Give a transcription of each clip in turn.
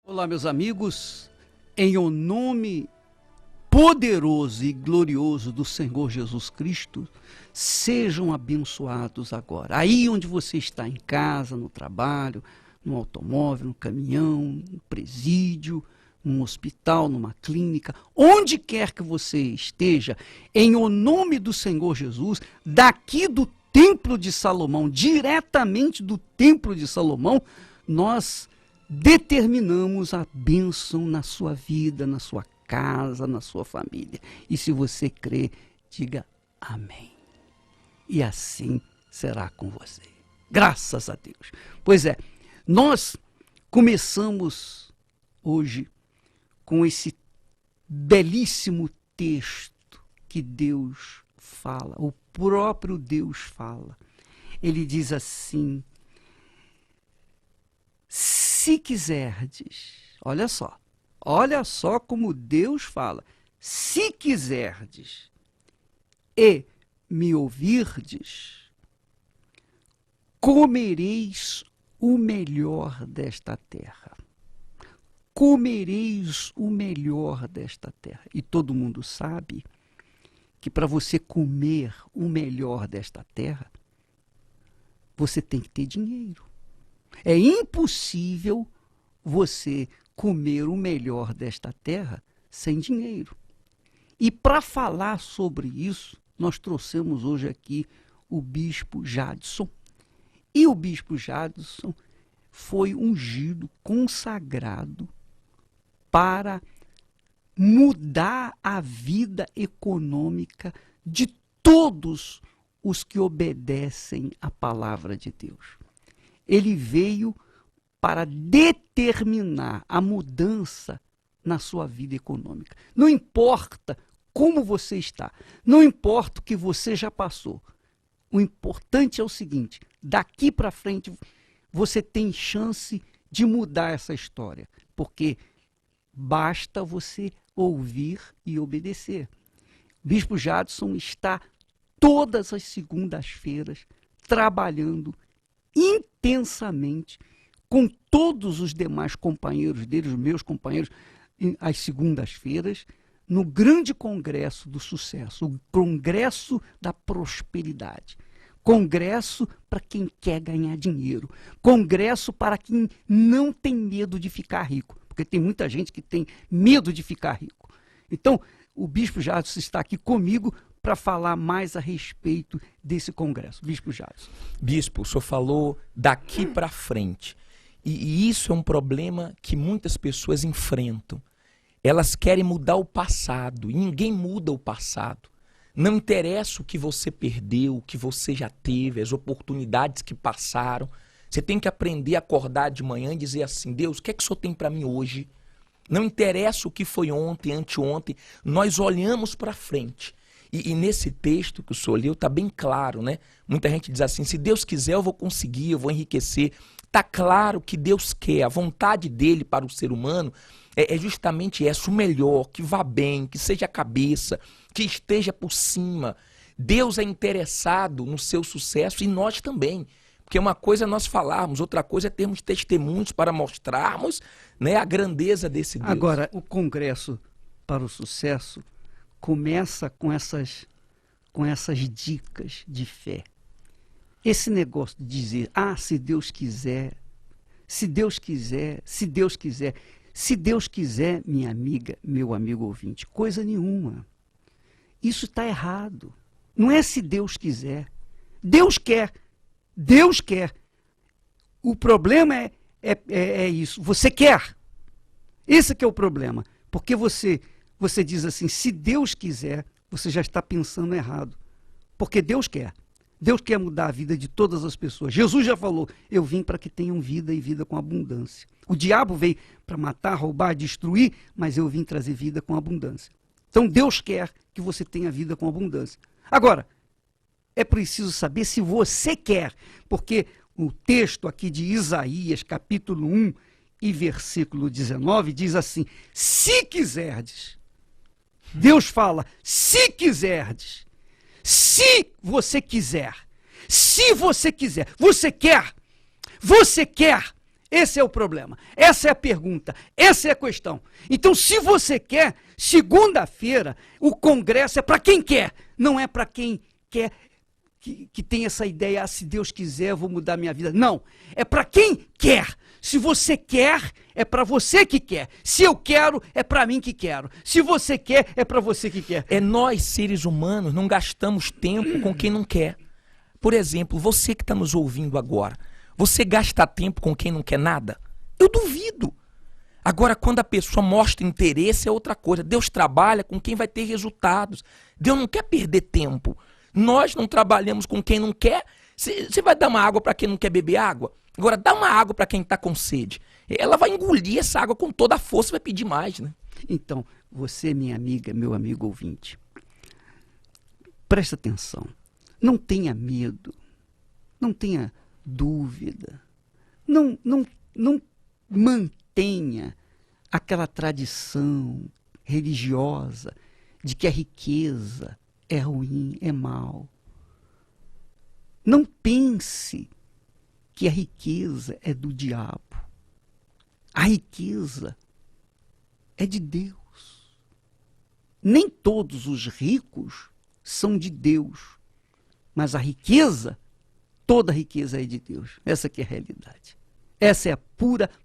Olá, meus amigos, em o nome poderoso e glorioso do Senhor Jesus Cristo, sejam abençoados agora. Aí onde você está, em casa, no trabalho, no automóvel, no caminhão, no presídio, num hospital, numa clínica, onde quer que você esteja, em o nome do Senhor Jesus, daqui do Templo de Salomão, diretamente do Templo de Salomão, nós determinamos a bênção na sua vida, na sua casa, na sua família. E se você crê, diga amém. E assim será com você. Graças a Deus. Pois é, nós começamos hoje com esse belíssimo texto que Deus fala, o próprio Deus fala. Ele diz assim: se quiserdes, olha só como Deus fala, se quiserdes e me ouvirdes, comereis o melhor desta terra. Comereis o melhor desta terra. E todo mundo sabe que para você comer o melhor desta terra, você tem que ter dinheiro. É impossível você comer o melhor desta terra sem dinheiro. E para falar sobre isso, nós trouxemos hoje aqui o bispo Jadson. E o bispo Jadson foi ungido, consagrado para mudar a vida econômica de todos os que obedecem à palavra de Deus. Ele veio para determinar a mudança na sua vida econômica. Não importa como você está, não importa o que você já passou. O importante é o seguinte: daqui para frente você tem chance de mudar essa história, porque basta você ouvir e obedecer. Bispo Jadson está todas as segundas-feiras trabalhando intensamente com todos os demais companheiros dele, os meus companheiros, às segundas-feiras, no grande congresso do sucesso, o congresso da prosperidade. Congresso para quem quer ganhar dinheiro. Congresso para quem não tem medo de ficar rico. Porque tem muita gente que tem medo de ficar rico. Então, o bispo Jadson está aqui comigo para falar mais a respeito desse congresso. Bispo Jadson. Bispo, o senhor falou daqui para frente. E isso é um problema que muitas pessoas enfrentam. Elas querem mudar o passado, e ninguém muda o passado. Não interessa o que você perdeu, o que você já teve, as oportunidades que passaram. Você tem que aprender a acordar de manhã e dizer assim: Deus, o que é que o senhor tem para mim hoje? Não interessa o que foi ontem, anteontem, nós olhamos para frente. E nesse texto que o senhor leu está bem claro, né? Muita gente diz assim: se Deus quiser eu vou conseguir, eu vou enriquecer. Está claro que Deus quer, a vontade dele para o ser humano é justamente essa, o melhor, que vá bem, que seja a cabeça, que esteja por cima. Deus é interessado no seu sucesso e nós também. Porque uma coisa é nós falarmos, outra coisa é termos testemunhos para mostrarmos, né, a grandeza desse Deus. Agora, o Congresso para o Sucesso começa com essas dicas de fé. Esse negócio de dizer: se Deus quiser, se Deus quiser, se Deus quiser. Se Deus quiser, minha amiga, meu amigo ouvinte, coisa nenhuma. Isso está errado. Não é se Deus quiser. Deus quer. Deus quer. O problema é isso. Você quer. Esse que é o problema. Porque você diz assim: se Deus quiser, você já está pensando errado. Porque Deus quer. Deus quer mudar a vida de todas as pessoas. Jesus já falou: eu vim para que tenham vida e vida com abundância. O diabo veio para matar, roubar, destruir, mas eu vim trazer vida com abundância. Então Deus quer que você tenha vida com abundância. Agora, é preciso saber se você quer, porque o texto aqui de Isaías, capítulo 1 e versículo 19, diz assim: se quiserdes. Deus fala: se quiserdes. Se você quiser. Se você quiser. Você quer. Esse é o problema. Essa é a pergunta. Essa é a questão. Então, se você quer, segunda-feira, o congresso é para quem quer. Não é para quem quer, que tem essa ideia, se Deus quiser, eu vou mudar minha vida. Não. É para quem quer. Se você quer, é para você que quer. Se eu quero, é para mim que quero. Se você quer, é para você que quer. Nós, seres humanos, não gastamos tempo com quem não quer. Por exemplo, você que está nos ouvindo agora, você gasta tempo com quem não quer nada? Eu duvido. Agora, quando a pessoa mostra interesse, é outra coisa. Deus trabalha com quem vai ter resultados. Deus não quer perder tempo. Nós não trabalhamos com quem não quer. Você vai dar uma água para quem não quer beber água? Agora, dá uma água para quem está com sede. Ela vai engolir essa água com toda a força e vai pedir mais, né? Então, você, minha amiga, meu amigo ouvinte, presta atenção. Não tenha medo. Não tenha dúvida. Não mantenha aquela tradição religiosa de que a riqueza é ruim, é mal. Não pense que a riqueza é do diabo. A riqueza é de Deus. Nem todos os ricos são de Deus, mas a riqueza, toda a riqueza é de Deus. Essa que é a realidade. Essa é a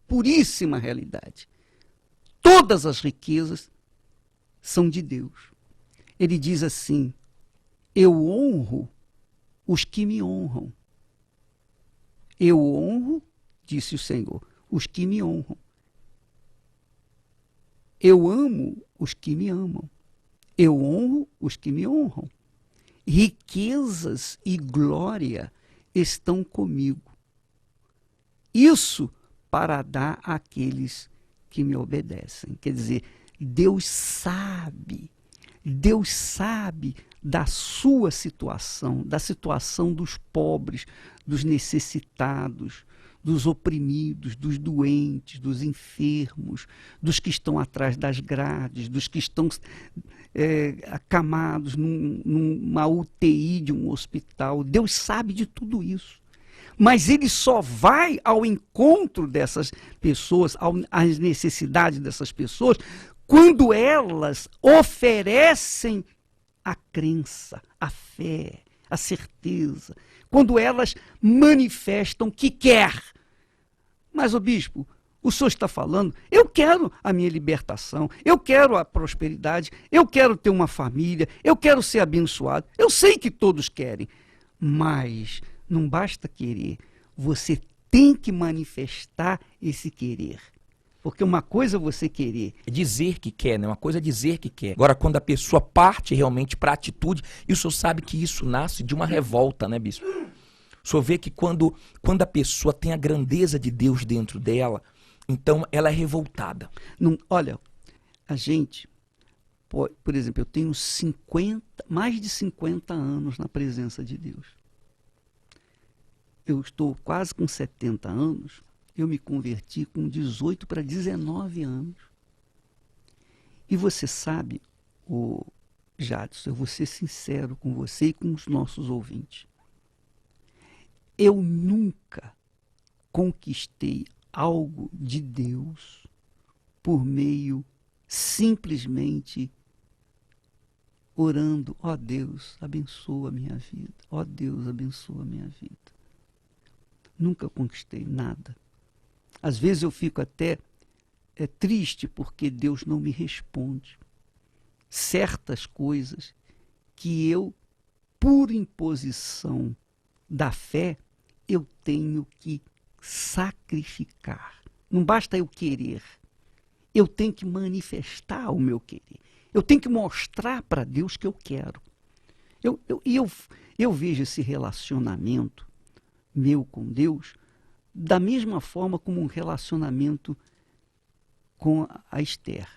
puríssima realidade. Todas as riquezas são de Deus. Ele diz assim: eu honro os que me honram. Eu honro, disse o Senhor, os que me honram. Eu amo os que me amam. Eu honro os que me honram. Riquezas e glória estão comigo. Isso para dar àqueles que me obedecem. Quer dizer, Deus sabe da sua situação, da situação dos pobres, dos necessitados, dos oprimidos, dos doentes, dos enfermos, dos que estão atrás das grades, dos que estão acamados numa UTI de um hospital. Deus sabe de tudo isso. Mas ele só vai ao encontro dessas pessoas, às necessidades dessas pessoas, quando elas oferecem a crença, a fé, a certeza, quando elas manifestam que quer. Mas, ô bispo, o senhor está falando, eu quero a minha libertação, eu quero a prosperidade, eu quero ter uma família, eu quero ser abençoado. Eu sei que todos querem, mas não basta querer, você tem que manifestar esse querer. Porque uma coisa é você querer. É dizer que quer, né? Uma coisa é dizer que quer. Agora, quando a pessoa parte realmente para a atitude, e o senhor sabe que isso nasce de uma revolta, né, bispo? O senhor vê que quando a pessoa tem a grandeza de Deus dentro dela, então ela é revoltada. Não, olha, a gente, por exemplo, eu tenho mais de 50 anos na presença de Deus. Eu estou quase com 70 anos. Eu me converti com 18 para 19 anos. E você sabe, Jadson, eu vou ser sincero com você e com os nossos ouvintes. Eu nunca conquistei algo de Deus por meio simplesmente orando: ó Deus, abençoa a minha vida. Ó Deus, abençoa a minha vida. Nunca conquistei nada. Às vezes eu fico até triste porque Deus não me responde. Certas coisas que eu, por imposição da fé, eu tenho que sacrificar. Não basta eu querer. Eu tenho que manifestar o meu querer. Eu tenho que mostrar para Deus que eu quero. Eu vejo esse relacionamento meu com Deus da mesma forma como um relacionamento com a Esther.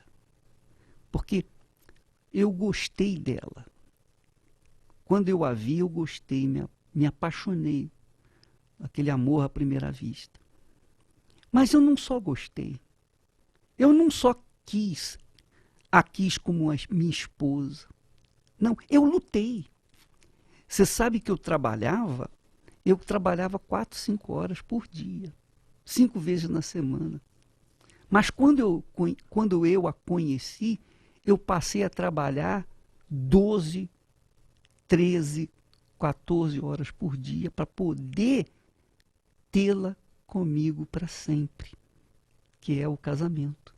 Porque eu gostei dela. Quando eu a vi, eu gostei, me apaixonei. Aquele amor à primeira vista. Mas eu não só gostei. Eu não só a quis como minha esposa. Não, eu lutei. Você sabe que eu trabalhava 4, 5 horas por dia. 5 vezes na semana. Mas quando eu a conheci, eu passei a trabalhar 12, 13, 14 horas por dia para poder tê-la comigo para sempre, que é o casamento.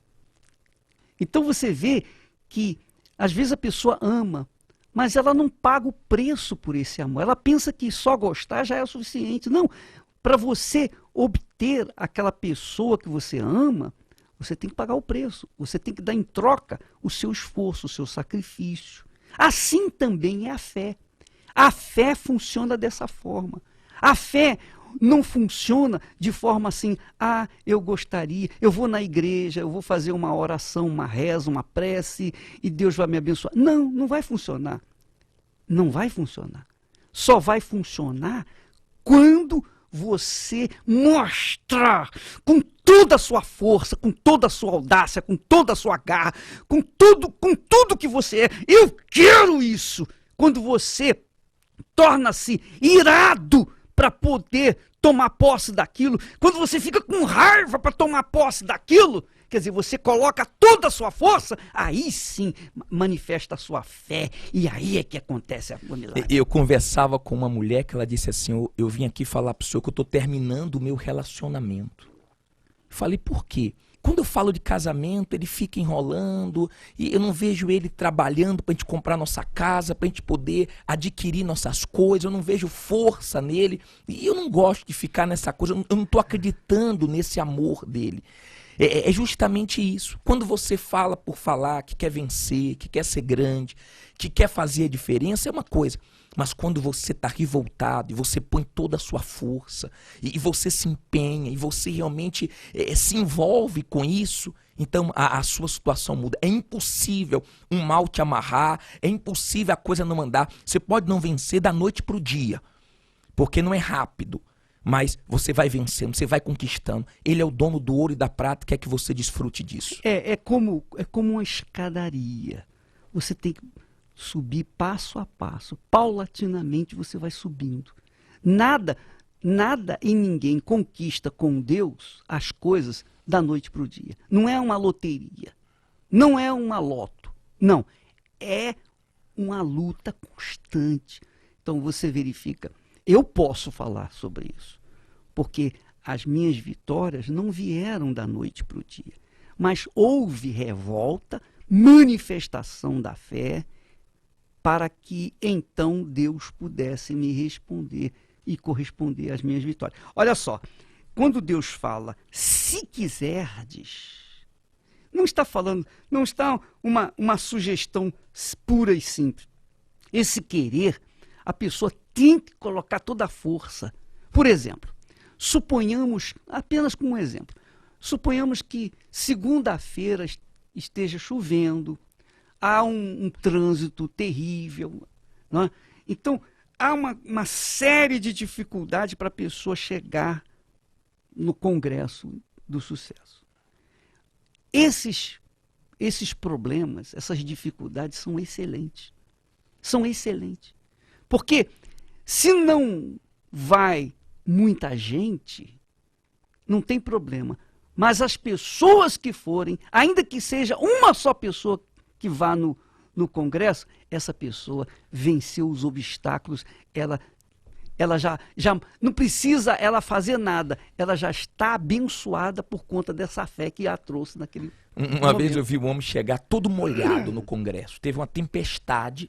Então você vê que às vezes a pessoa ama, mas ela não paga o preço por esse amor. Ela pensa que só gostar já é o suficiente. Não, para você obter aquela pessoa que você ama, você tem que pagar o preço. Você tem que dar em troca o seu esforço, o seu sacrifício. Assim também é a fé. A fé funciona dessa forma. A fé não funciona de forma assim, eu gostaria, eu vou na igreja, eu vou fazer uma oração, uma reza, uma prece e Deus vai me abençoar. Não, não vai funcionar. Não vai funcionar. Só vai funcionar quando você mostrar com toda a sua força, com toda a sua audácia, com toda a sua garra, com tudo que você é. Eu quero isso. Quando você torna-se irado para poder tomar posse daquilo, quando você fica com raiva para tomar posse daquilo, quer dizer, você coloca toda a sua força, aí sim manifesta a sua fé, e aí é que acontece o milagre. Eu conversava com uma mulher que ela disse assim, eu vim aqui falar para o senhor que eu estou terminando o meu relacionamento. Falei, por quê? Quando eu falo de casamento, ele fica enrolando e eu não vejo ele trabalhando para a gente comprar nossa casa, para a gente poder adquirir nossas coisas, eu não vejo força nele e eu não gosto de ficar nessa coisa, eu não estou acreditando nesse amor dele. É justamente isso. Quando você fala por falar, que quer vencer, que quer ser grande, que quer fazer a diferença, é uma coisa. Mas quando você está revoltado e você põe toda a sua força e você se empenha e você realmente se envolve com isso, então a sua situação muda. É impossível um mal te amarrar, é impossível a coisa não andar. Você pode não vencer da noite para o dia, porque não é rápido. Mas você vai vencendo, você vai conquistando. Ele é o dono do ouro e da prata, quer que você desfrute disso. É como uma escadaria. Você tem que subir passo a passo. Paulatinamente você vai subindo. Nada e ninguém conquista com Deus as coisas da noite para o dia. Não é uma loteria. Não é uma loto. Não. É uma luta constante. Então você verifica. Eu posso falar sobre isso, porque as minhas vitórias não vieram da noite para o dia, mas houve revolta, manifestação da fé, para que então Deus pudesse me responder e corresponder às minhas vitórias. Olha só, quando Deus fala, se quiserdes, não está falando, não está uma sugestão pura e simples. Esse querer, a pessoa tem que colocar toda a força. Por exemplo, suponhamos, apenas como um exemplo, suponhamos que segunda-feira esteja chovendo, há um trânsito terrível, não é? Então, há uma série de dificuldades para a pessoa chegar no Congresso do Sucesso. Esses problemas, essas dificuldades são excelentes. São excelentes. Porque se não vai muita gente, não tem problema. Mas as pessoas que forem, ainda que seja uma só pessoa que vá no Congresso, essa pessoa venceu os obstáculos, ela já não precisa ela fazer nada, ela já está abençoada por conta dessa fé que a trouxe naquele Uma vez eu vi um homem chegar todo molhado no Congresso, teve uma tempestade,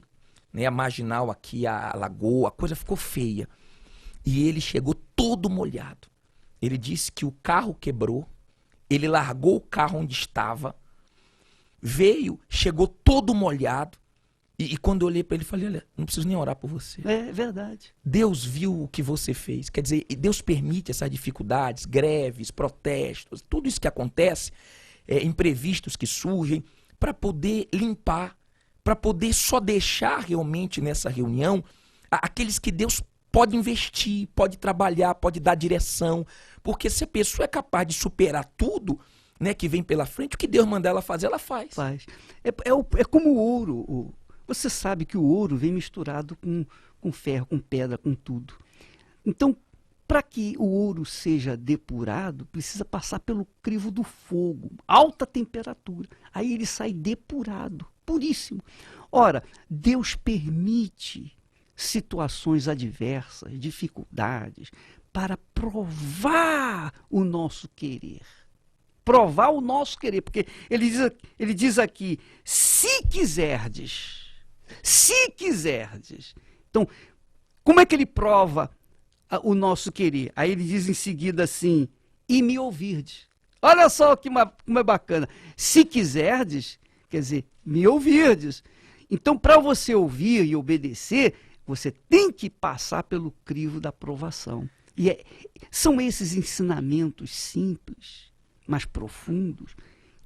né, a marginal aqui, a lagoa, a coisa ficou feia. E ele chegou todo molhado. Ele disse que o carro quebrou, ele largou o carro onde estava, veio, chegou todo molhado. E quando eu olhei para ele, falei, olha, não preciso nem orar por você. É verdade. Deus viu o que você fez. Quer dizer, Deus permite essas dificuldades, greves, protestos, tudo isso que acontece, imprevistos que surgem, para poder limpar, para poder só deixar realmente nessa reunião aqueles que Deus pode investir, pode trabalhar, pode dar direção. Porque se a pessoa é capaz de superar tudo, né, que vem pela frente, o que Deus mandar ela fazer, ela faz. É como o ouro. Você sabe que o ouro vem misturado com ferro, com pedra, com tudo. Então, Para que o ouro seja depurado, precisa passar pelo crivo do fogo, alta temperatura. Aí ele sai depurado, puríssimo. Ora, Deus permite situações adversas, dificuldades, para provar o nosso querer. Provar o nosso querer, porque ele diz aqui, se quiserdes, se quiserdes. Então, como é que ele prova o nosso querer? Aí ele diz em seguida assim, e me ouvirdes. Olha só como é bacana. Se quiserdes, quer dizer, me ouvirdes. Então, para você ouvir e obedecer, você tem que passar pelo crivo da provação. E são esses ensinamentos simples, mas profundos,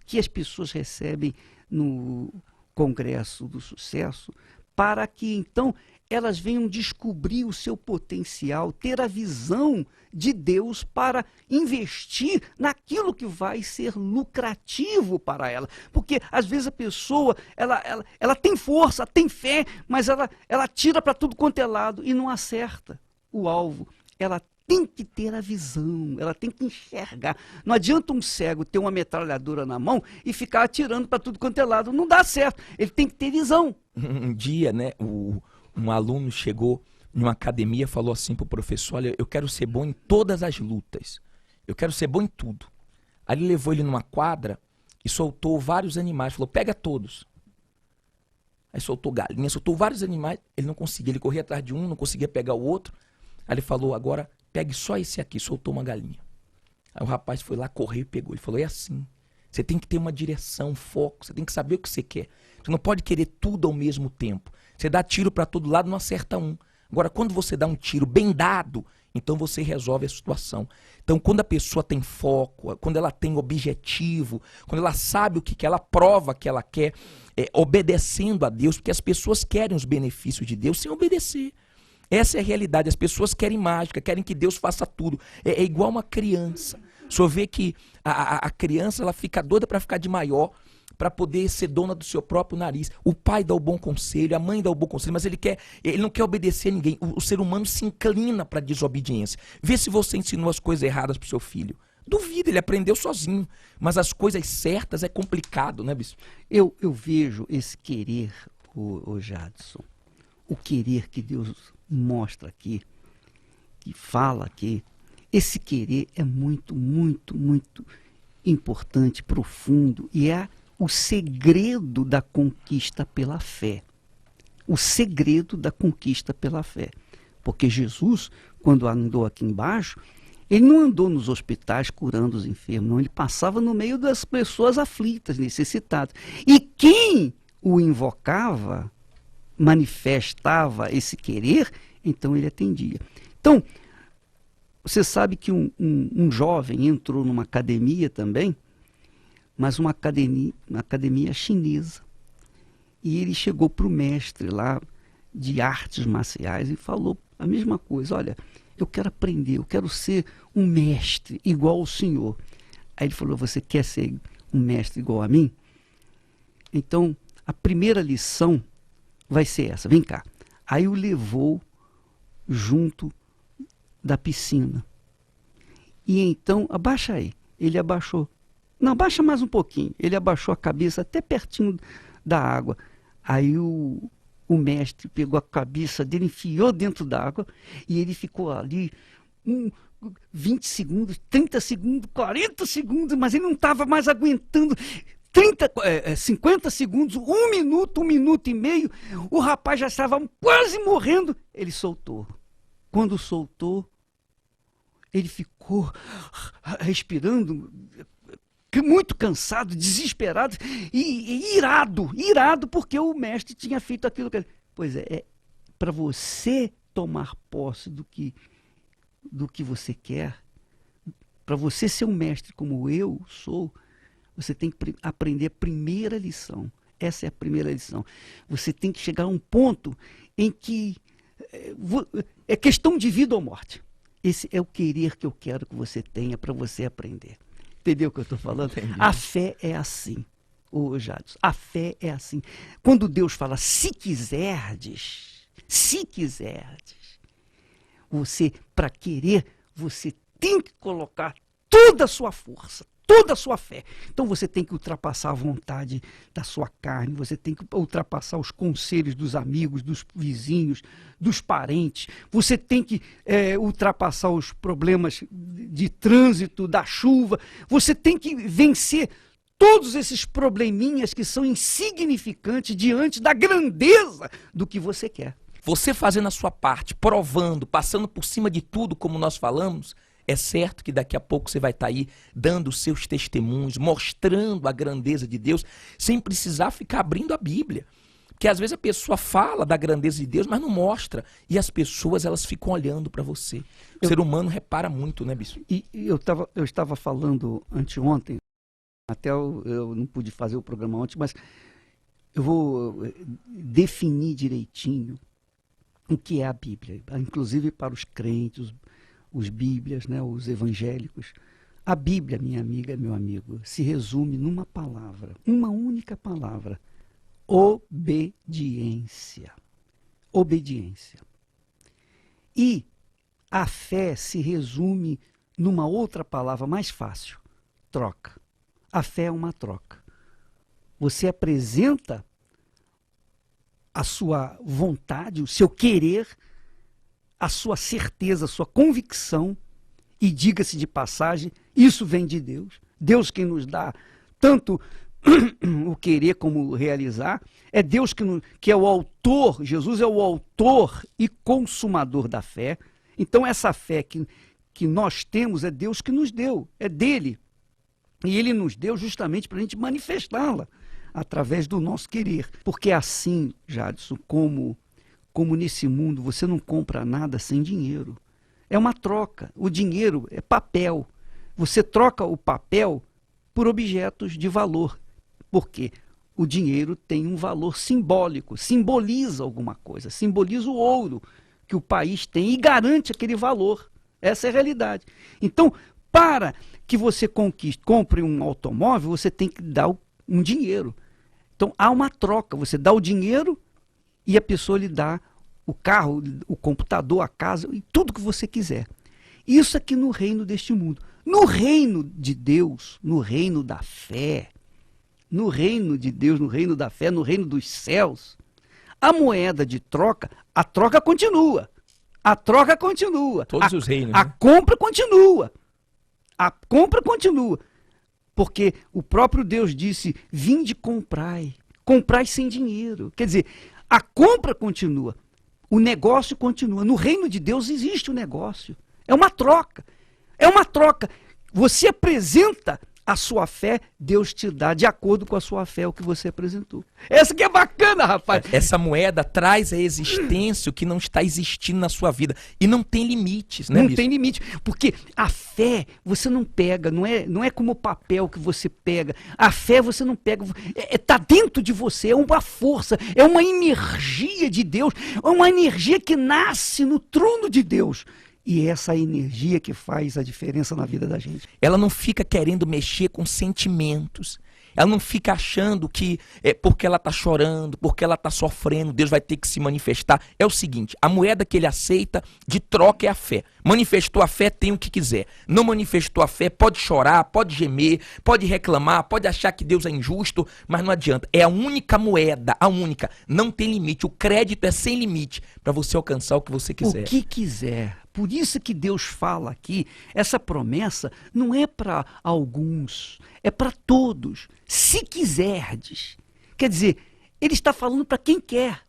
que as pessoas recebem no Congresso do Sucesso, para que então elas venham descobrir o seu potencial, ter a visão de Deus para investir naquilo que vai ser lucrativo para ela. Porque às vezes a pessoa, ela tem força, tem fé, mas ela tira para tudo quanto é lado e não acerta o alvo. Ela tem que ter a visão, ela tem que enxergar. Não adianta um cego ter uma metralhadora na mão e ficar atirando para tudo quanto é lado. Não dá certo. Ele tem que ter visão. Um dia, né, um aluno chegou numa academia e falou assim pro professor, olha, eu quero ser bom em todas as lutas. Eu quero ser bom em tudo. Aí ele levou ele numa quadra e soltou vários animais. Falou, pega todos. Aí soltou galinha, soltou vários animais. Ele não conseguia, ele corria atrás de um, não conseguia pegar o outro. Aí ele falou, agora pegue só esse aqui, soltou uma galinha. Aí o rapaz foi lá, correu e pegou. Ele falou, é assim, você tem que ter uma direção, um foco, você tem que saber o que você quer. Você não pode querer tudo ao mesmo tempo. Você dá tiro para todo lado, não acerta um. Agora, quando você dá um tiro bem dado, então você resolve a situação. Então, quando a pessoa tem foco, quando ela tem objetivo, quando ela sabe o que quer, ela prova que ela quer, obedecendo a Deus, porque as pessoas querem os benefícios de Deus sem obedecer. Essa é a realidade. As pessoas querem mágica, querem que Deus faça tudo. É igual uma criança. O senhor vê que a criança ela fica doida para ficar de maior, para poder ser dona do seu próprio nariz. O pai dá o bom conselho, a mãe dá o bom conselho, mas ele não quer obedecer a ninguém. O ser humano se inclina para a desobediência. Vê se você ensinou as coisas erradas para o seu filho. Duvida, ele aprendeu sozinho. Mas as coisas certas é complicado, né, bispo? Eu vejo esse querer, o Jadson, o querer que Deus mostra aqui, que fala aqui, esse querer é muito, muito, muito importante, profundo, e é o segredo da conquista pela fé. O segredo da conquista pela fé. Porque Jesus, quando andou aqui embaixo, ele não andou nos hospitais curando os enfermos, não, ele passava no meio das pessoas aflitas, necessitadas. E quem o invocava, manifestava esse querer, então ele atendia. Então, você sabe que um jovem entrou numa academia também, mas uma academia chinesa. E ele chegou para o mestre lá de artes marciais e falou a mesma coisa, olha, eu quero aprender, eu quero ser um mestre igual ao senhor. Aí ele falou, você quer ser um mestre igual a mim? Então, a primeira lição vai ser essa, vem cá. Aí o levou junto da piscina. E então, abaixa aí. Ele abaixou. Não, abaixa mais um pouquinho. Ele abaixou a cabeça até pertinho da água. Aí o mestre pegou a cabeça dele, enfiou dentro da água e ele ficou ali 20 segundos, 30 segundos, 40 segundos, mas ele não estava mais aguentando. 50 segundos, 1 minuto, 1 minuto e meio, o rapaz já estava quase morrendo. Ele soltou. Quando soltou, ele ficou respirando, muito cansado, desesperado e irado, porque o mestre tinha feito aquilo que... Pois é para você tomar posse do que você quer, para você ser um mestre como eu sou, você tem que aprender a primeira lição. Essa é a primeira lição. Você tem que chegar a um ponto em que é questão de vida ou morte. Esse é o querer que eu quero que você tenha para você aprender. Entendeu o que eu estou falando? Entendi. A fé é assim, ô Jadson. A fé é assim. Quando Deus fala, se quiserdes, você, para querer, você tem que colocar toda a sua força, toda a sua fé. Então você tem que ultrapassar a vontade da sua carne, você tem que ultrapassar os conselhos dos amigos, dos vizinhos, dos parentes, você tem que ultrapassar os problemas de trânsito, da chuva, você tem que vencer todos esses probleminhas que são insignificantes diante da grandeza do que você quer. Você fazendo a sua parte, provando, passando por cima de tudo, como nós falamos, é certo que daqui a pouco você vai estar aí dando os seus testemunhos, mostrando a grandeza de Deus, sem precisar ficar abrindo a Bíblia. Porque às vezes a pessoa fala da grandeza de Deus, mas não mostra. E as pessoas, elas ficam olhando para você. O ser humano repara muito, né, bispo? E eu estava falando anteontem, até eu não pude fazer o programa ontem, mas eu vou definir direitinho o que é a Bíblia, inclusive para os crentes, os bíblias, né, os evangélicos. A Bíblia, minha amiga, meu amigo, se resume numa palavra, uma única palavra: obediência. Obediência. E a fé se resume numa outra palavra mais fácil: troca. A fé é uma troca. Você apresenta a sua vontade, o seu querer, a sua certeza, a sua convicção, e diga-se de passagem, isso vem de Deus. Deus quem nos dá tanto o querer como o realizar, é Deus que é o autor, Jesus é o autor e consumador da fé. Então essa fé que nós temos é Deus que nos deu, é dele. E ele nos deu justamente para a gente manifestá-la através do nosso querer. Porque assim, Jadson, como nesse mundo você não compra nada sem dinheiro. É uma troca. O dinheiro é papel. Você troca o papel por objetos de valor. Por quê? O dinheiro tem um valor simbólico, simboliza alguma coisa, simboliza o ouro que o país tem e garante aquele valor. Essa é a realidade. Então, para que você compre um automóvel, você tem que dar um dinheiro. Então, há uma troca. Você dá o dinheiro e a pessoa lhe dá o carro, o computador, a casa, e tudo que você quiser. Isso aqui no reino deste mundo. No reino de Deus, no reino da fé, no reino de Deus, no reino da fé, no reino dos céus, a moeda de troca, a troca continua. A troca continua. Todos os reinos. A compra continua. A compra continua. Porque o próprio Deus disse: vinde comprai. Comprai sem dinheiro. Quer dizer, a compra continua. O negócio continua. No reino de Deus existe o negócio. É uma troca. É uma troca. Você apresenta a sua fé, Deus te dá de acordo com a sua fé o que você apresentou. Essa que é bacana, rapaz. Essa moeda traz à existência o que não está existindo na sua vida. E não tem limites, né, Não tem limite. Porque a fé você não pega, não é como o papel que você pega. A fé você não pega. Está dentro de você, é uma força, é uma energia de Deus, é uma energia que nasce no trono de Deus. E é essa energia que faz a diferença na vida da gente. Ela não fica querendo mexer com sentimentos. Ela não fica achando que porque ela está chorando, porque ela está sofrendo, Deus vai ter que se manifestar. É o seguinte, a moeda que ele aceita de troca é a fé. Manifestou a fé, tem o que quiser. Não manifestou a fé, pode chorar, pode gemer, pode reclamar, pode achar que Deus é injusto, mas não adianta. É a única moeda, a única. Não tem limite. O crédito é sem limite para você alcançar o que você quiser. O que quiser. Por isso que Deus fala aqui, essa promessa não é para alguns, é para todos. Se quiserdes. Quer dizer, ele está falando para quem quer.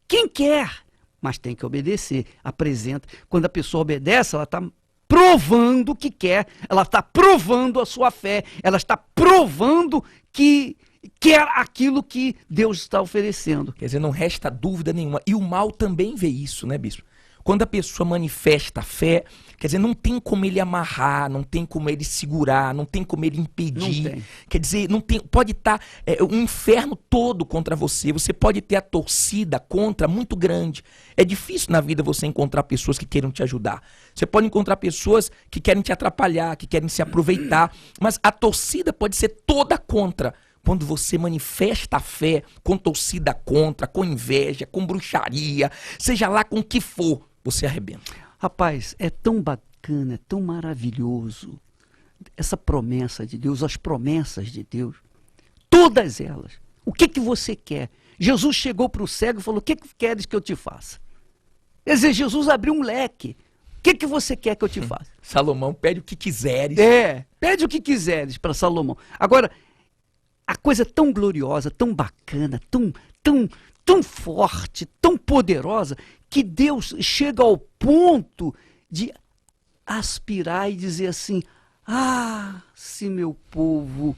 Quem quer, mas tem que obedecer. Apresenta. Quando a pessoa obedece, ela está provando que quer, ela está provando a sua fé, ela está provando que quer aquilo que Deus está oferecendo. Quer dizer, não resta dúvida nenhuma. E o mal também vê isso, né, bispo? Quando a pessoa manifesta a fé, quer dizer, não tem como ele amarrar, não tem como ele segurar, não tem como ele impedir. Quer dizer, não tem, pode estar um inferno todo contra você. Você pode ter a torcida contra muito grande. É difícil na vida você encontrar pessoas que queiram te ajudar. Você pode encontrar pessoas que querem te atrapalhar, que querem se aproveitar. Mas a torcida pode ser toda contra. Quando você manifesta a fé com torcida contra, com inveja, com bruxaria, seja lá com o que for, você arrebenta. Rapaz, é bacana, é tão maravilhoso, essa promessa de Deus, as promessas de Deus, todas elas. O que você quer? Jesus chegou para o cego e falou, o que queres que eu te faça? Quer dizer, Jesus abriu um leque. O que você quer que eu te faça? Salomão pede o que quiseres. Pede o que quiseres para Salomão. Agora, a coisa tão gloriosa, tão bacana, tão forte, tão poderosa, que Deus chega ao ponto de aspirar e dizer assim, se meu povo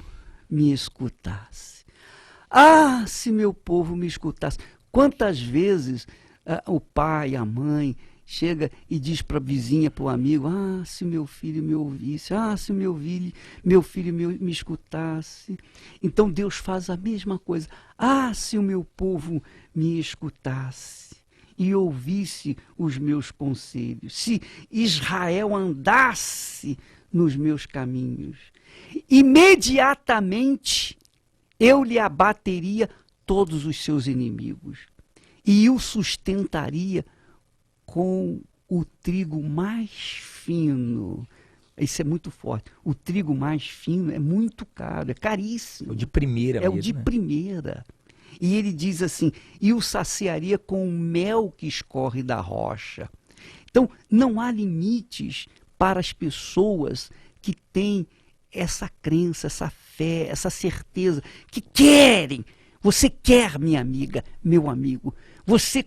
me escutasse. Se meu povo me escutasse. Quantas vezes o pai, a mãe, chega e diz para a vizinha, para o amigo, se meu filho me ouvisse, se meu filho me escutasse. Então Deus faz a mesma coisa. Se o meu povo me escutasse e ouvisse os meus conselhos, se Israel andasse nos meus caminhos, imediatamente eu lhe abateria todos os seus inimigos e o sustentaria com o trigo mais fino. Isso é muito forte. O trigo mais fino é muito caro, é caríssimo. É o de primeira mesmo, o de primeira. E ele diz assim, e o saciaria com o mel que escorre da rocha. Então, não há limites para as pessoas que têm essa crença, essa fé, essa certeza, que querem. Você quer, minha amiga, meu amigo.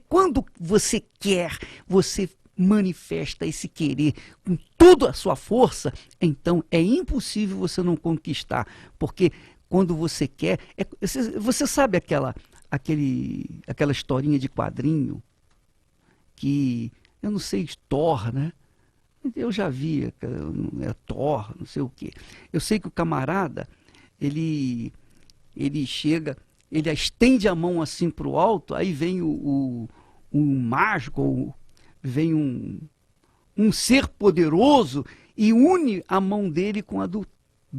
Quando você quer, você manifesta esse querer com toda a sua força, então é impossível você não conquistar, porque quando você quer, você sabe aquela historinha de quadrinho que, eu não sei, Thor, né? Eu já vi, Thor, não sei o quê. Eu sei que o camarada, ele chega, ele estende a mão assim para o alto, aí vem um mágico, vem um ser poderoso e une a mão dele com a do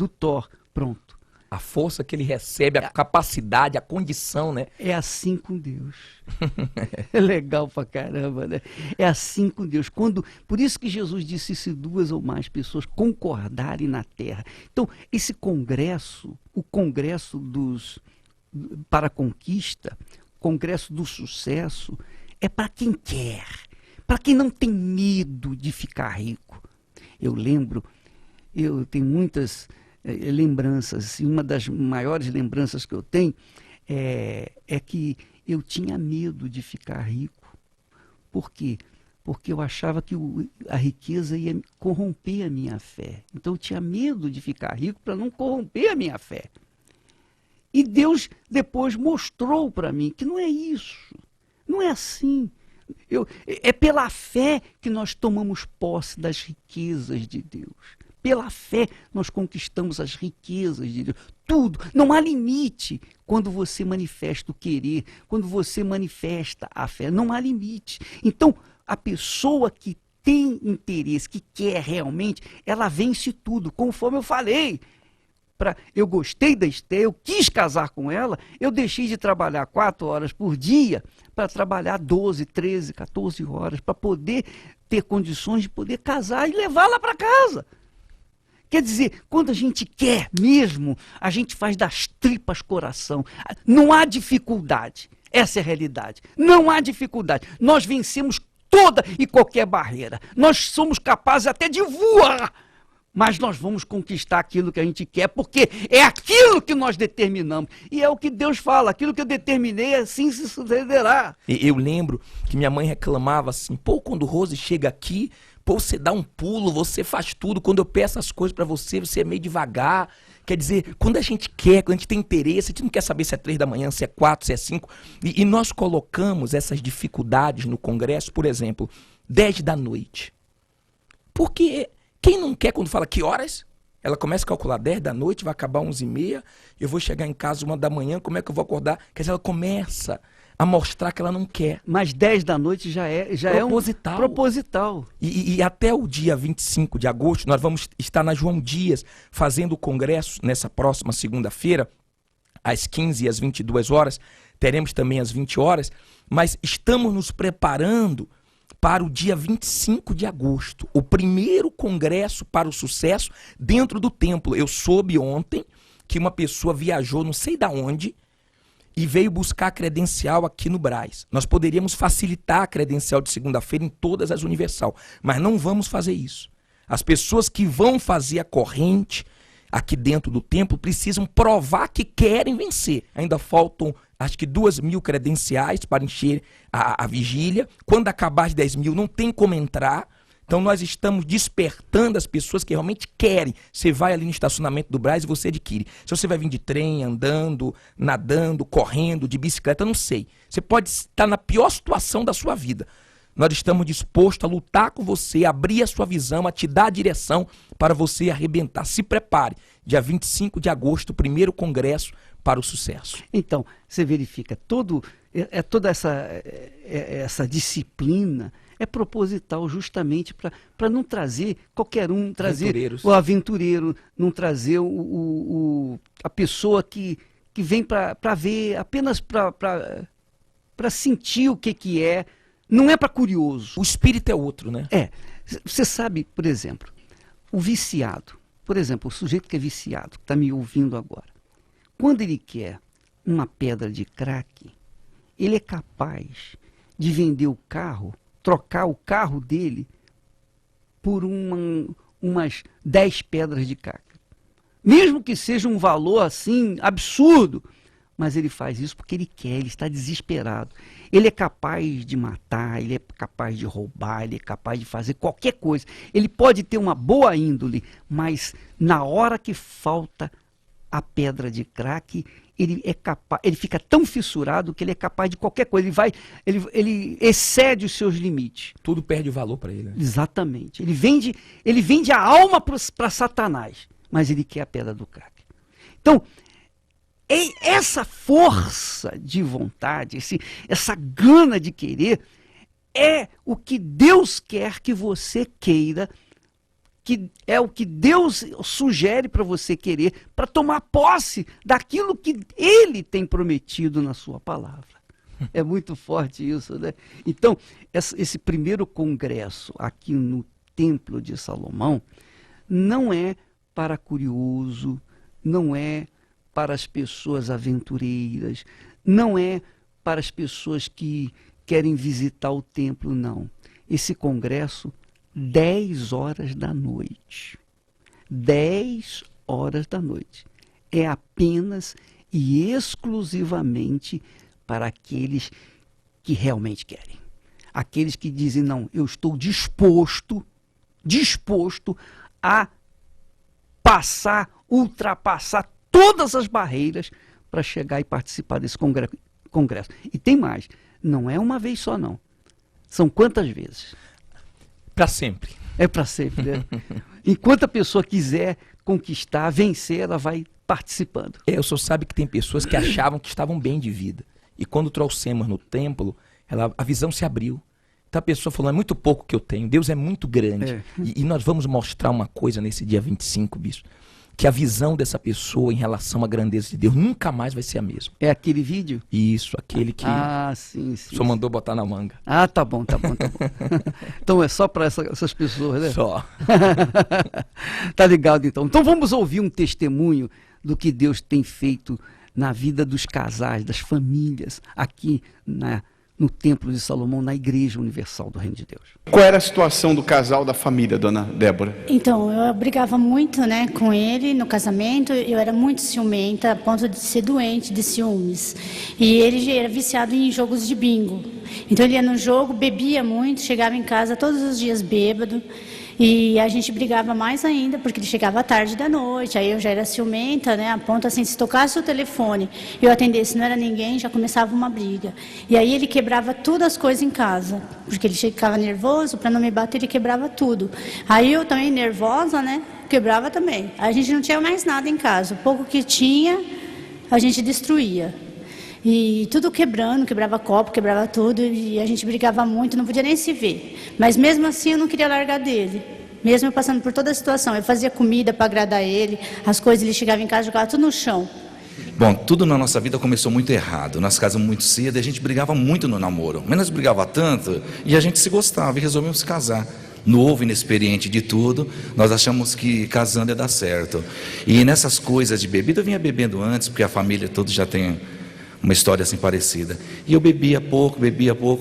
Thor. Pronto. A força que ele recebe, a capacidade, a condição, né? É assim com Deus. É legal pra caramba, né? É assim com Deus. Por isso que Jesus disse, se duas ou mais pessoas concordarem na terra. Então, esse congresso, o congresso para a conquista, congresso do sucesso, é para quem quer, para quem não tem medo de ficar rico. Eu tenho muitas lembranças, e uma das maiores lembranças que eu tenho é que eu tinha medo de ficar rico. Por quê? Porque eu achava que a riqueza ia corromper a minha fé. Então eu tinha medo de ficar rico para não corromper a minha fé. E Deus depois mostrou para mim que não é isso, não é assim. É pela fé que nós tomamos posse das riquezas de Deus. Pela fé nós conquistamos as riquezas de Deus. Tudo. Não há limite quando você manifesta o querer, quando você manifesta a fé. Não há limite. Então, a pessoa que tem interesse, que quer realmente, ela vence tudo. Conforme eu falei, eu gostei da Esté, eu quis casar com ela, eu deixei de trabalhar 4 horas por dia para trabalhar 12, 13, 14 horas, para poder ter condições de poder casar e levá-la para casa. Quer dizer, quando a gente quer mesmo, a gente faz das tripas coração. Não há dificuldade. Essa é a realidade. Não há dificuldade. Nós vencemos toda e qualquer barreira. Nós somos capazes até de voar. Mas nós vamos conquistar aquilo que a gente quer, porque é aquilo que nós determinamos. E é o que Deus fala, aquilo que eu determinei, assim se sucederá. Eu lembro que minha mãe reclamava assim, quando o Rose chega aqui, você dá um pulo, você faz tudo. Quando eu peço as coisas para você, você é meio devagar. Quer dizer, quando a gente quer, quando a gente tem interesse, a gente não quer saber se é 3 da manhã, se é 4, se é 5. E nós colocamos essas dificuldades no Congresso, por exemplo, 10 da noite. Porque quem não quer, quando fala que horas, ela começa a calcular 10 da noite, vai acabar 11h30, eu vou chegar em casa 1 da manhã, como é que eu vou acordar? Quer dizer, ela começa a mostrar que ela não quer. Mas 10 da noite já é proposital. E até o dia 25 de agosto, nós vamos estar na João Dias, fazendo o congresso nessa próxima segunda-feira, às 15 e às 22 horas, teremos também às 20 horas, mas estamos nos preparando para o dia 25 de agosto, o primeiro congresso para o sucesso dentro do templo. Eu soube ontem que uma pessoa viajou não sei da onde e veio buscar a credencial aqui no Brás. Nós poderíamos facilitar a credencial de segunda-feira em todas as Universal, mas não vamos fazer isso. As pessoas que vão fazer a corrente aqui dentro do templo precisam provar que querem vencer. Ainda faltam, acho que 2.000 credenciais para encher a vigília. Quando acabar as 10.000, não tem como entrar. Então nós estamos despertando as pessoas que realmente querem. Você vai ali no estacionamento do Brás e você adquire. Se você vai vir de trem, andando, nadando, correndo, de bicicleta, não sei. Você pode estar na pior situação da sua vida. Nós estamos dispostos a lutar com você, abrir a sua visão, a te dar a direção para você arrebentar. Se prepare. Dia 25 de agosto, o primeiro congresso para o sucesso. Então, você verifica, toda essa disciplina é proposital justamente para não trazer qualquer um, trazer o aventureiro, não trazer a pessoa que vem para ver, apenas para sentir o que é. Não é para curioso. O espírito é outro, né? Você sabe, por exemplo, o viciado. Por exemplo, o sujeito que é viciado, que está me ouvindo agora. Quando ele quer uma pedra de crack, ele é capaz de vender o carro, trocar o carro dele por umas 10 pedras de crack. Mesmo que seja um valor assim absurdo, mas ele faz isso porque ele quer, ele está desesperado. Ele é capaz de matar, ele é capaz de roubar, ele é capaz de fazer qualquer coisa. Ele pode ter uma boa índole, mas na hora que falta a pedra de crack, ele fica tão fissurado que ele é capaz de qualquer coisa. Ele excede os seus limites. Tudo perde valor para ele. Né? Exatamente. Ele vende a alma para Satanás, mas ele quer a pedra do crack. Então, essa força de vontade, essa gana de querer, é o que Deus quer que você queira, que é o que Deus sugere para você querer, para tomar posse daquilo que Ele tem prometido na sua palavra. É muito forte isso, né? Então, esse primeiro congresso aqui no Templo de Salomão não é para curioso, não é para as pessoas aventureiras, não é para as pessoas que querem visitar o templo, não. Esse congresso, 10 horas da noite. 10 horas da noite. É apenas e exclusivamente para aqueles que realmente querem. Aqueles que dizem, não, eu estou disposto a ultrapassar todas as barreiras para chegar e participar desse congresso. E tem mais, não é uma vez só não. São quantas vezes? Para sempre. É para sempre, né? Enquanto a pessoa quiser conquistar, vencer, ela vai participando. O senhor sabe que tem pessoas que achavam que estavam bem de vida. E quando trouxemos no templo, a visão se abriu. Então a pessoa falou, é muito pouco que eu tenho, Deus é muito grande. E nós vamos mostrar uma coisa nesse dia 25, bispo. Que a visão dessa pessoa em relação à grandeza de Deus nunca mais vai ser a mesma. É aquele vídeo? Isso, aquele que sim. o senhor mandou botar na manga. Tá bom. Então é só para essas pessoas, né? Só. Tá ligado, então. Então vamos ouvir um testemunho do que Deus tem feito na vida dos casais, das famílias, aqui no Templo de Salomão, na Igreja Universal do Reino de Deus. Qual era a situação do casal, da família, dona Débora? Então, eu brigava muito, né, com ele no casamento. Eu era muito ciumenta, a ponto de ser doente de ciúmes. E ele era viciado em jogos de bingo. Então ele ia no jogo, bebia muito, chegava em casa todos os dias bêbado. E a gente brigava mais ainda, porque ele chegava tarde da noite, aí eu já era ciumenta, né, a ponto assim, se tocasse o telefone e eu atendesse, não era ninguém, já começava uma briga. E aí ele quebrava todas as coisas em casa, porque ele ficava nervoso, para não me bater, ele quebrava tudo. Aí eu também, nervosa, né, quebrava também. A gente não tinha mais nada em casa, o pouco que tinha, a gente destruía. E tudo quebrava copo, quebrava tudo, e a gente brigava muito, não podia nem se ver. Mas mesmo assim eu não queria largar dele, mesmo eu passando por toda a situação. Eu fazia comida para agradar ele, as coisas, ele chegava em casa e jogava tudo no chão. Bom, tudo na nossa vida começou muito errado. Nós casamos muito cedo e a gente brigava muito no namoro. Mas nós brigava tanto e a gente se gostava e resolvemos se casar. Novo, inexperiente de tudo, nós achamos que casando ia dar certo. E nessas coisas de bebida, eu vinha bebendo antes, porque a família toda já tem uma história assim parecida. E eu bebia pouco,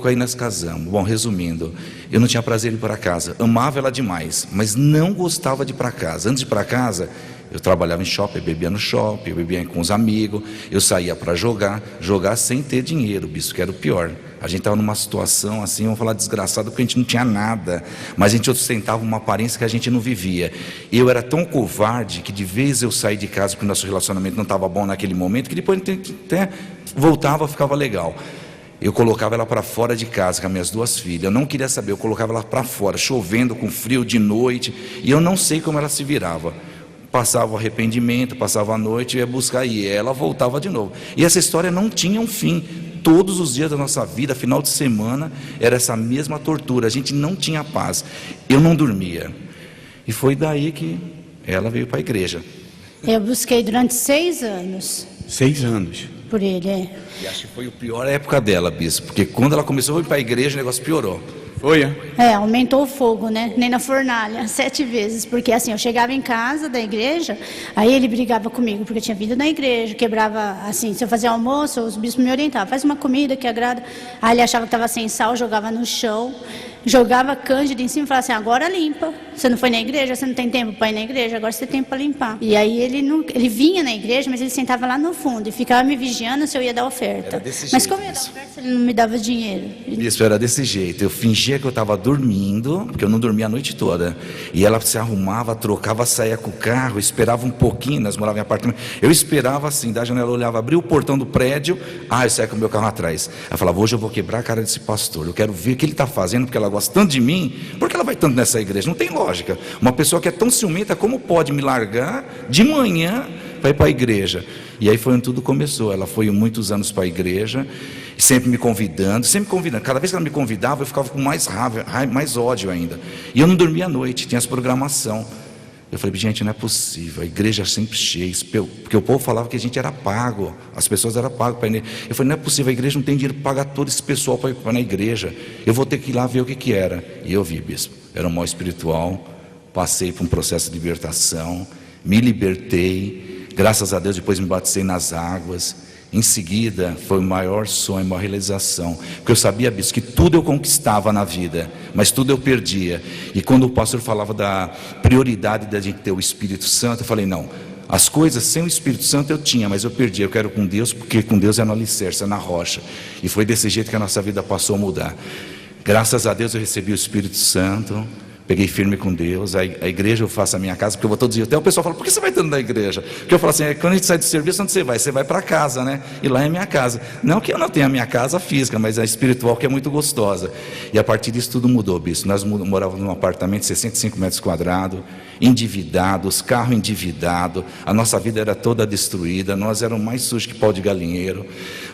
aí nós casamos. Bom, resumindo, eu não tinha prazer em ir para casa. Amava ela demais, mas não gostava de ir para casa. Antes de ir para casa, eu trabalhava em shopping, eu bebia no shopping, eu bebia com os amigos, eu saía para jogar sem ter dinheiro, bicho, que era o pior. A gente estava numa situação assim, vamos falar desgraçada, porque a gente não tinha nada, mas a gente ostentava uma aparência que a gente não vivia. Eu era tão covarde que de vez eu saí de casa porque o nosso relacionamento não estava bom naquele momento, que depois até voltava, ficava legal. Eu colocava ela para fora de casa com as minhas duas filhas, eu não queria saber, eu colocava ela para fora, chovendo, com frio de noite, e eu não sei como ela se virava. Passava o arrependimento, passava a noite, eu ia buscar e ela voltava de novo. E essa história não tinha um fim. Todos os dias da nossa vida, final de semana, era essa mesma tortura. A gente não tinha paz. Eu não dormia. E foi daí que ela veio para a igreja. Eu busquei durante 6 anos. 6 anos. Por ele, é. E acho que foi a pior época dela, bispo. Porque quando ela começou a ir para a igreja, o negócio piorou. Foi, é? É, aumentou o fogo, né? Nem na fornalha, 7 vezes. Porque assim, eu chegava em casa da igreja, aí ele brigava comigo, porque eu tinha vindo na igreja, quebrava, assim, se eu fazia almoço, os bispos me orientavam, faz uma comida que agrada. Aí ele achava que estava sem sal, jogava no chão, jogava cândida em cima e falava assim, agora limpa. Você não foi na igreja, você não tem tempo para ir na igreja, agora você tem tempo para limpar. E aí ele vinha na igreja, mas ele sentava lá no fundo e ficava me vigiando se eu ia dar oferta. Mas como eu ia dar oferta, ele não me dava dinheiro. Isso era desse jeito. Eu fingia que eu estava dormindo, porque eu não dormia a noite toda. E ela se arrumava, trocava, saía com o carro, esperava um pouquinho, nós morávamos em apartamento. Eu esperava assim, da janela eu olhava, abria o portão do prédio, eu saía com o meu carro atrás. Ela falava, hoje eu vou quebrar a cara desse pastor, eu quero ver o que ele está fazendo, porque ela gosta tanto de mim, por que ela vai tanto nessa igreja? Não tem lógica. Uma pessoa que é tão ciumenta, como pode me largar de manhã para ir para a igreja? E aí foi onde tudo começou. Ela foi muitos anos para a igreja, sempre me convidando. Cada vez que ela me convidava, eu ficava com mais raiva, mais ódio ainda. E eu não dormia à noite, tinha as programação. Eu falei, gente, não é possível, a igreja é sempre cheia, porque o povo falava que a gente era pago, as pessoas eram pagas para ir. Eu falei, não é possível, a igreja não tem dinheiro para pagar todo esse pessoal para ir na igreja, eu vou ter que ir lá ver o que era. E eu vi, bispo, era um mal espiritual, passei por um processo de libertação, me libertei, graças a Deus depois me batizei nas águas. Em seguida, foi o maior sonho, uma realização, porque eu sabia, bispo, que tudo eu conquistava na vida, mas tudo eu perdia. E quando o pastor falava da prioridade da gente ter o Espírito Santo, eu falei, não, as coisas sem o Espírito Santo eu tinha, mas eu perdi. Eu quero com Deus, porque com Deus é no alicerce, é na rocha. E foi desse jeito que a nossa vida passou a mudar. Graças a Deus eu recebi o Espírito Santo, peguei firme com Deus. A igreja eu faço a minha casa, porque eu vou todo dia. Até o pessoal fala, por que você vai tanto na igreja? Porque eu falo assim, quando a gente sai do serviço, onde você vai? Você vai para casa, né? E lá é minha casa. Não que eu não tenha a minha casa física, mas a espiritual, que é muito gostosa. E a partir disso tudo mudou, bispo. Nós morávamos num apartamento de 65 metros quadrados, endividados, carro endividado, a nossa vida era toda destruída, nós éramos mais sujos que pau de galinheiro.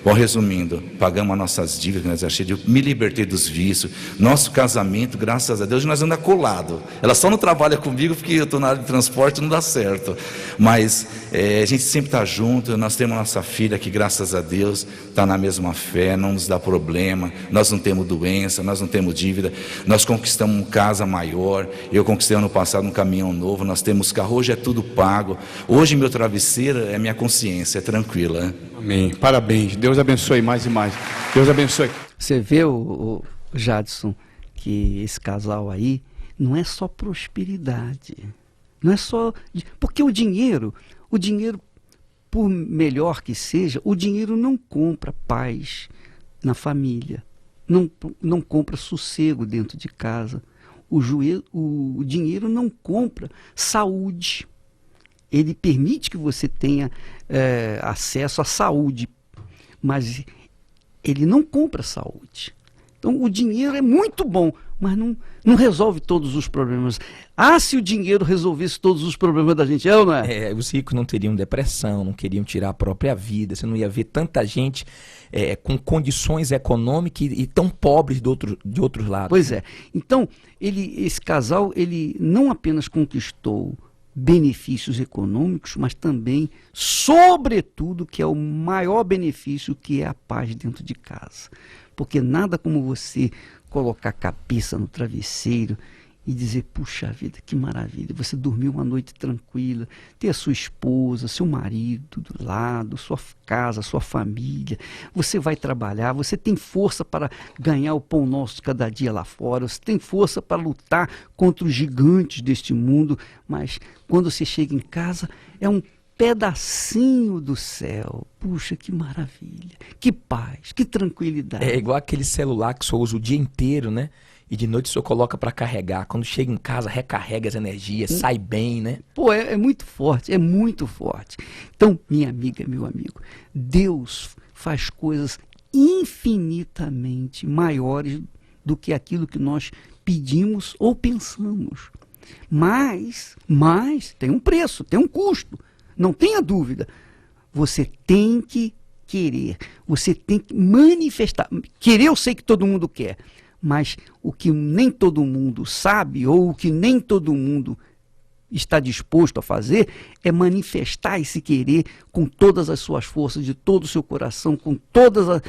Bom, resumindo, pagamos as nossas dívidas, me libertei dos vícios. Nosso casamento, graças a Deus, nós andamos colado. Ela só não trabalha comigo porque eu estou na área de transporte, não dá certo. Mas a gente sempre está junto. Nós temos nossa filha que, graças a Deus, está na mesma fé, não nos dá problema. Nós não temos doença, nós não temos dívida. Nós conquistamos uma casa maior. Eu conquistei ano passado um caminhão novo. Nós temos carro, hoje é tudo pago. Hoje meu travesseiro é minha consciência, é tranquila. Amém, parabéns, Deus abençoe mais e mais. Deus abençoe. Você vê, o Jadson, que esse casal aí não é só prosperidade, não é só... Porque o dinheiro, por melhor que seja, o dinheiro não compra paz na família, não compra sossego dentro de casa. O dinheiro não compra saúde. Ele permite que você tenha acesso à saúde, mas ele não compra saúde. Então o dinheiro é muito bom, mas não resolve todos os problemas. Se o dinheiro resolvesse todos os problemas da gente, não é? Os ricos não teriam depressão, não queriam tirar a própria vida, você não ia ver tanta gente com condições econômicas e tão pobres de outros lados. Pois é. Então, esse casal, ele não apenas conquistou benefícios econômicos, mas também, sobretudo, que é o maior benefício, que é a paz dentro de casa. Porque nada como você colocar a cabeça no travesseiro e dizer, puxa vida, que maravilha, você dormiu uma noite tranquila, ter a sua esposa, seu marido do lado, sua casa, sua família, você vai trabalhar, você tem força para ganhar o pão nosso de cada dia lá fora, você tem força para lutar contra os gigantes deste mundo, mas quando você chega em casa, é um pedacinho do céu. Puxa, que maravilha, que paz, que tranquilidade. É igual aquele celular que o senhor usa o dia inteiro, né? E de noite o senhor coloca para carregar. Quando chega em casa, recarrega as energias, sai bem, né? Pô, é muito forte, é muito forte. Então, minha amiga, meu amigo, Deus faz coisas infinitamente maiores do que aquilo que nós pedimos ou pensamos. Mas tem um preço, tem um custo. Não tenha dúvida. Você tem que querer, você tem que manifestar. Querer eu sei que todo mundo quer, mas o que nem todo mundo sabe ou o que nem todo mundo está disposto a fazer é manifestar esse querer com todas as suas forças, de todo o seu coração, com todo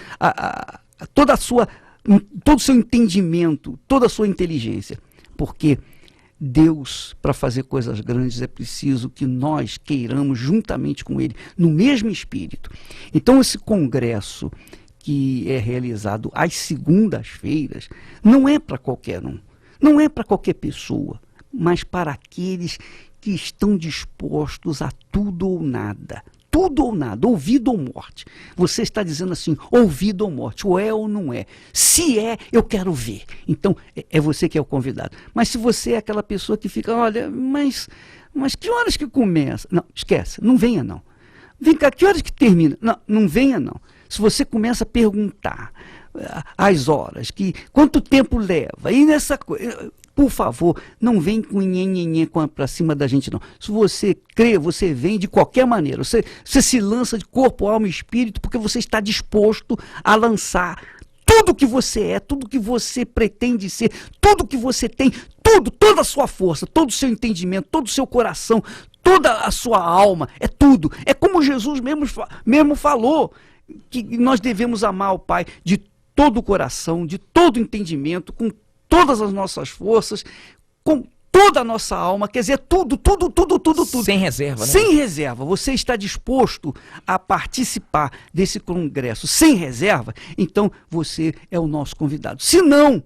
o seu entendimento, toda a sua inteligência. Porque Deus, para fazer coisas grandes, é preciso que nós queiramos juntamente com Ele, no mesmo espírito. Então, esse congresso que é realizado às segundas-feiras não é para qualquer um, não é para qualquer pessoa, mas para aqueles que estão dispostos a tudo ou nada. Tudo ou nada, ou vida ou morte. Você está dizendo assim, ou vida ou morte, ou é ou não é. Se é, eu quero ver. Então, é você que é o convidado. Mas se você é aquela pessoa que fica, olha, mas que horas que começa? Não, esquece, não venha não. Vem cá, que horas que termina? Não, não venha não. Se você começa a perguntar as horas, quanto tempo leva, e nessa coisa... Por favor, não vem com nhenhenhê para cima da gente, não. Se você crê, você vem de qualquer maneira. Você se lança de corpo, alma e espírito, porque você está disposto a lançar tudo que você é, tudo que você pretende ser, tudo que você tem, toda a sua força, todo o seu entendimento, todo o seu coração, toda a sua alma, é tudo. É como Jesus mesmo falou, que nós devemos amar o Pai de todo o coração, de todo o entendimento, com todas as nossas forças, com toda a nossa alma, quer dizer, tudo. Sem reserva, né? Sem reserva. Você está disposto a participar desse congresso sem reserva? Então, você é o nosso convidado. Se não,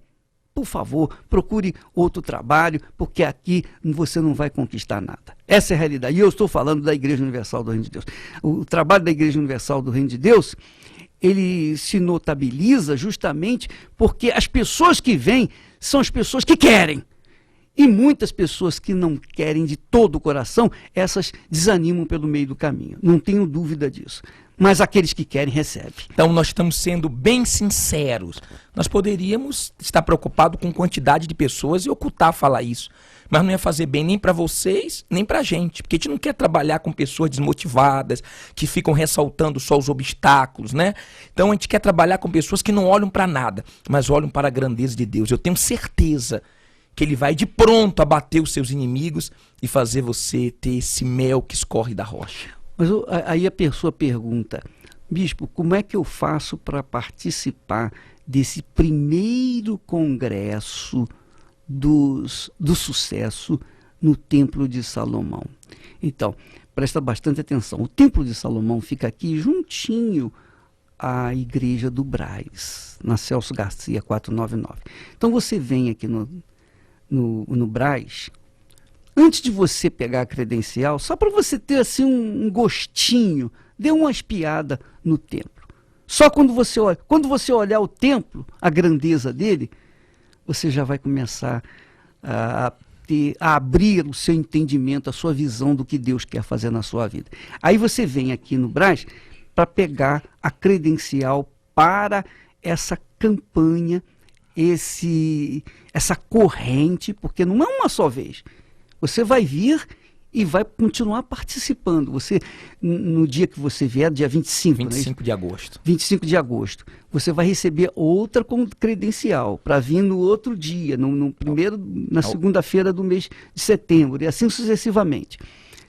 por favor, procure outro trabalho, porque aqui você não vai conquistar nada. Essa é a realidade. E eu estou falando da Igreja Universal do Reino de Deus. O trabalho da Igreja Universal do Reino de Deus, ele se notabiliza justamente porque as pessoas que vêm são as pessoas que querem. E muitas pessoas que não querem de todo o coração, essas desanimam pelo meio do caminho. Não tenho dúvida disso. Mas aqueles que querem, recebem. Então nós estamos sendo bem sinceros. Nós poderíamos estar preocupados com quantidade de pessoas e ocultar falar isso. Mas não ia fazer bem nem para vocês, nem para a gente. Porque a gente não quer trabalhar com pessoas desmotivadas, que ficam ressaltando só os obstáculos, né? Então a gente quer trabalhar com pessoas que não olham para nada, mas olham para a grandeza de Deus. Eu tenho certeza que Ele vai de pronto abater os seus inimigos e fazer você ter esse mel que escorre da rocha. Mas aí a pessoa pergunta, bispo, como é que eu faço para participar desse primeiro congresso do sucesso no Templo de Salomão? Então, presta bastante atenção. O Templo de Salomão fica aqui juntinho à Igreja do Brás, na Celso Garcia 499. Então você vem aqui no Brás. Antes de você pegar a credencial, só para você ter assim um gostinho, dê uma espiada no templo. Só quando você olhar o templo, a grandeza dele, você já vai começar a abrir o seu entendimento, a sua visão do que Deus quer fazer na sua vida. Aí você vem aqui no Brás para pegar a credencial para essa campanha, essa corrente, porque não é uma só vez. Você vai vir e vai continuar participando. Você, no dia que você vier, dia 25, 25 de agosto. 25 de agosto, você vai receber outra credencial para vir no outro dia, na segunda-feira do mês de setembro, e assim sucessivamente.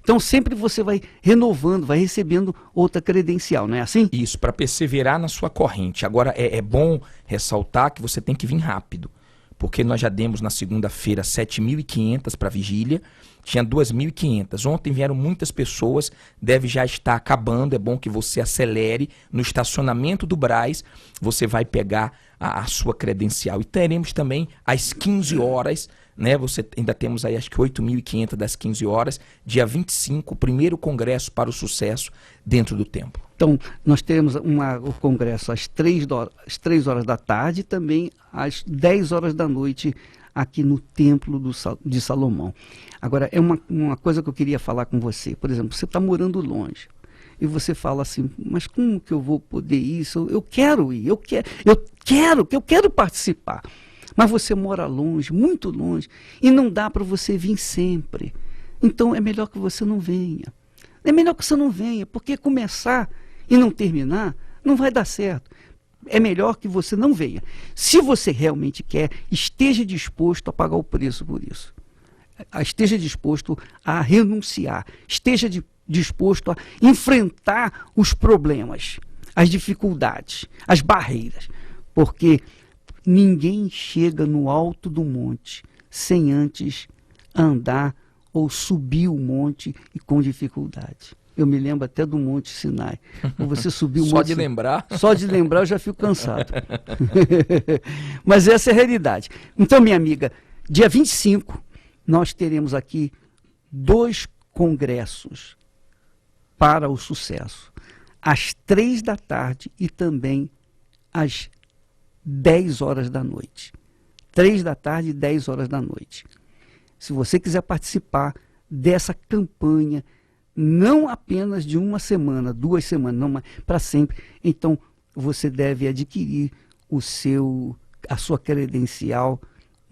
Então sempre você vai renovando, vai recebendo outra credencial, não é assim? Isso, para perseverar na sua corrente. Agora, é bom ressaltar que você tem que vir rápido, porque nós já demos na segunda-feira 7.500 para vigília, tinha 2.500. Ontem vieram muitas pessoas, deve já estar acabando, é bom que você acelere. No estacionamento do Brás, você vai pegar a sua credencial. E teremos também às 15 horas, né? Ainda temos aí acho que 8.500 das 15 horas, dia 25, o primeiro congresso para o sucesso dentro do templo. Então, nós teremos o congresso às 3 horas da tarde e também às 10 horas da noite aqui no Templo de Salomão. Agora, é uma coisa que eu queria falar com você. Por exemplo, você está morando longe e você fala assim, mas como que eu vou poder ir? Eu quero ir, eu quero participar. Mas você mora longe, muito longe, e não dá para você vir sempre. Então, é melhor que você não venha. É melhor que você não venha, porque começar e não terminar não vai dar certo. É melhor que você não venha. Se você realmente quer, esteja disposto a pagar o preço por isso. Esteja disposto a renunciar. Esteja disposto a enfrentar os problemas, as dificuldades, as barreiras. Porque ninguém chega no alto do monte sem antes andar ou subir o monte e com dificuldade. Eu me lembro até do Monte Sinai. Você subiu o Só Monte de lembrar? Só de lembrar eu já fico cansado. Mas essa é a realidade. Então, minha amiga, dia 25, nós teremos aqui 2 congressos para o sucesso. Às 3 da tarde e também às 10 horas da noite. 3 da tarde e 10 horas da noite. Se você quiser participar dessa campanha, não apenas de uma semana, 2 semanas, não, mas para sempre, então você deve adquirir a sua credencial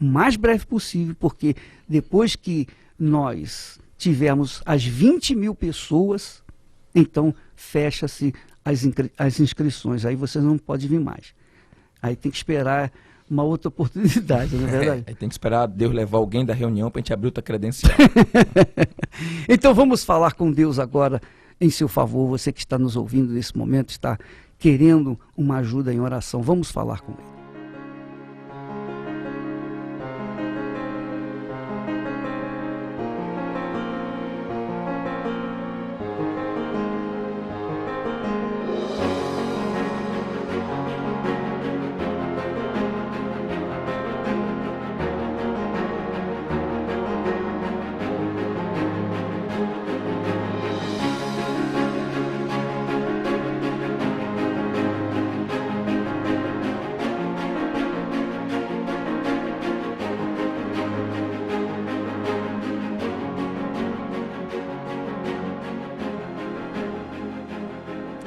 o mais breve possível, porque depois que nós tivermos as 20.000 pessoas, então fecha-se as inscrições, aí vocês não podem vir mais. Aí tem que esperar uma outra oportunidade, não é verdade? Aí tem que esperar Deus levar alguém da reunião para a gente abrir outra credencial. Então vamos falar com Deus agora em seu favor. Você que está nos ouvindo nesse momento, está querendo uma ajuda em oração. Vamos falar com Ele.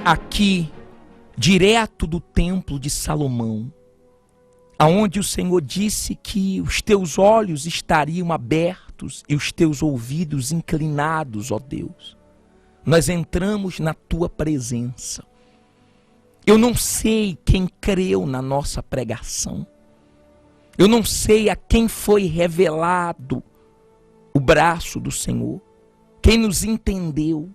Aqui, direto do templo de Salomão, aonde o Senhor disse que os teus olhos estariam abertos e os teus ouvidos inclinados, ó Deus. Nós entramos na tua presença. Eu não sei quem creu na nossa pregação. Eu não sei a quem foi revelado o braço do Senhor, quem nos entendeu.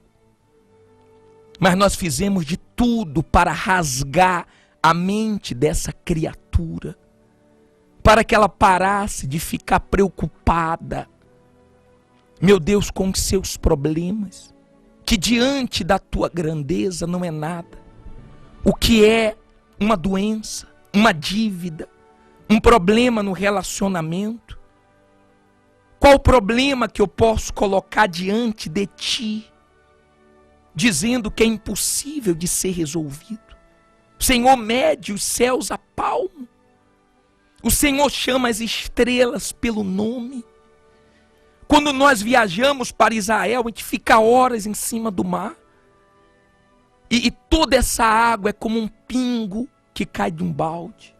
Mas nós fizemos de tudo para rasgar a mente dessa criatura, para que ela parasse de ficar preocupada, meu Deus, com os seus problemas, que diante da tua grandeza não é nada. O que é uma doença, uma dívida, um problema no relacionamento? Qual o problema que eu posso colocar diante de ti, dizendo que é impossível de ser resolvido? O Senhor mede os céus a palmo. O Senhor chama as estrelas pelo nome. Quando nós viajamos para Israel, a gente fica horas em cima do mar. E toda essa água é como um pingo que cai de um balde.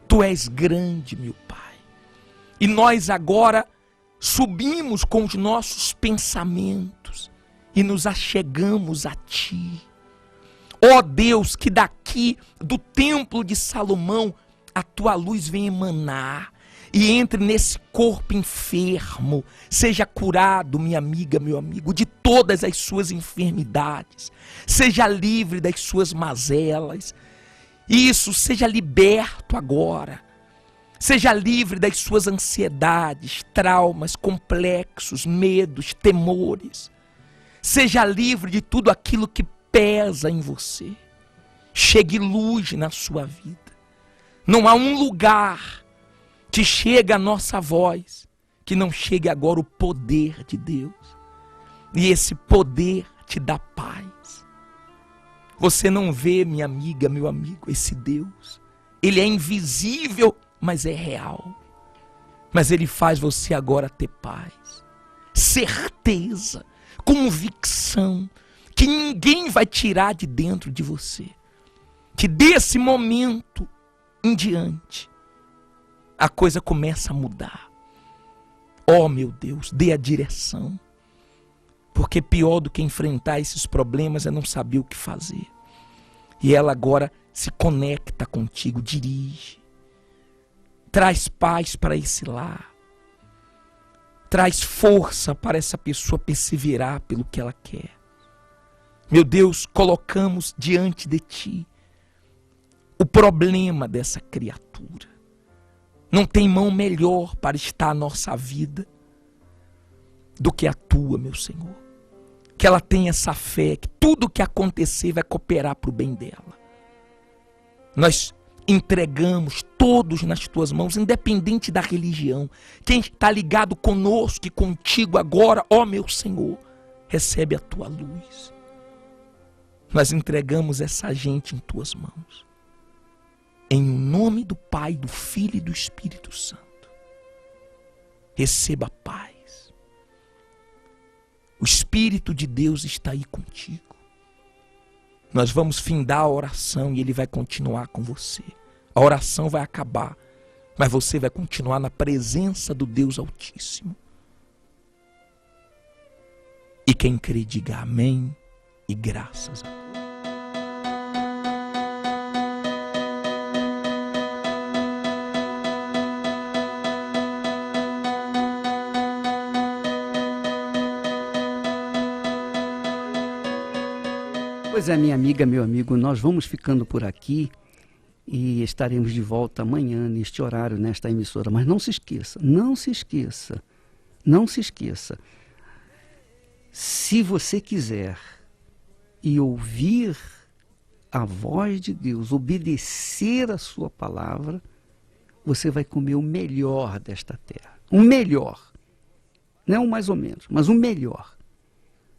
Tu és grande, meu Pai. E nós agora subimos com os nossos pensamentos e nos achegamos a Ti. Ó Deus, que daqui do templo de Salomão a Tua luz venha emanar e entre nesse corpo enfermo, seja curado, minha amiga, meu amigo, de todas as suas enfermidades, seja livre das suas mazelas. Isso, seja liberto agora. Seja livre das suas ansiedades, traumas, complexos, medos, temores. Seja livre de tudo aquilo que pesa em você. Chegue luz na sua vida. Não há um lugar que chegue a nossa voz que não chegue agora o poder de Deus. E esse poder te dá paz. Você não vê, minha amiga, meu amigo, esse Deus. Ele é invisível, mas é real. Mas ele faz você agora ter paz, certeza, convicção, que ninguém vai tirar de dentro de você. Que desse momento em diante, a coisa começa a mudar. Oh, meu Deus, dê a direção. Porque pior do que enfrentar esses problemas é não saber o que fazer. E ela agora se conecta contigo, dirige. Traz paz para esse lar. Traz força para essa pessoa perseverar pelo que ela quer. Meu Deus, colocamos diante de Ti o problema dessa criatura. Não tem mão melhor para estar a nossa vida do que a Tua, meu Senhor. Que ela tenha essa fé, que tudo o que acontecer vai cooperar para o bem dela. Nós entregamos todos nas Tuas mãos, independente da religião. Quem está ligado conosco e contigo agora, ó meu Senhor, recebe a Tua luz. Nós entregamos essa gente em Tuas mãos. Em nome do Pai, do Filho e do Espírito Santo. Receba paz. O Espírito de Deus está aí contigo. Nós vamos findar a oração e Ele vai continuar com você. A oração vai acabar, mas você vai continuar na presença do Deus Altíssimo. E quem crê, diga amém e graças a Deus. Pois é, minha amiga, meu amigo, nós vamos ficando por aqui e estaremos de volta amanhã, neste horário, nesta emissora. Mas não se esqueça, não se esqueça, não se esqueça. Se você quiser e ouvir a voz de Deus, obedecer a sua palavra, você vai comer o melhor desta terra. O melhor. Não o mais ou menos, mas o melhor.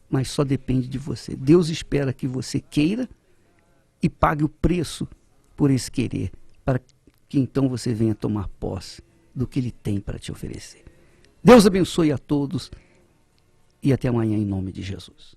Mas só depende de você. Deus espera que você queira e pague o preço por esse querer, para que então você venha tomar posse do que Ele tem para te oferecer. Deus abençoe a todos e até amanhã em nome de Jesus.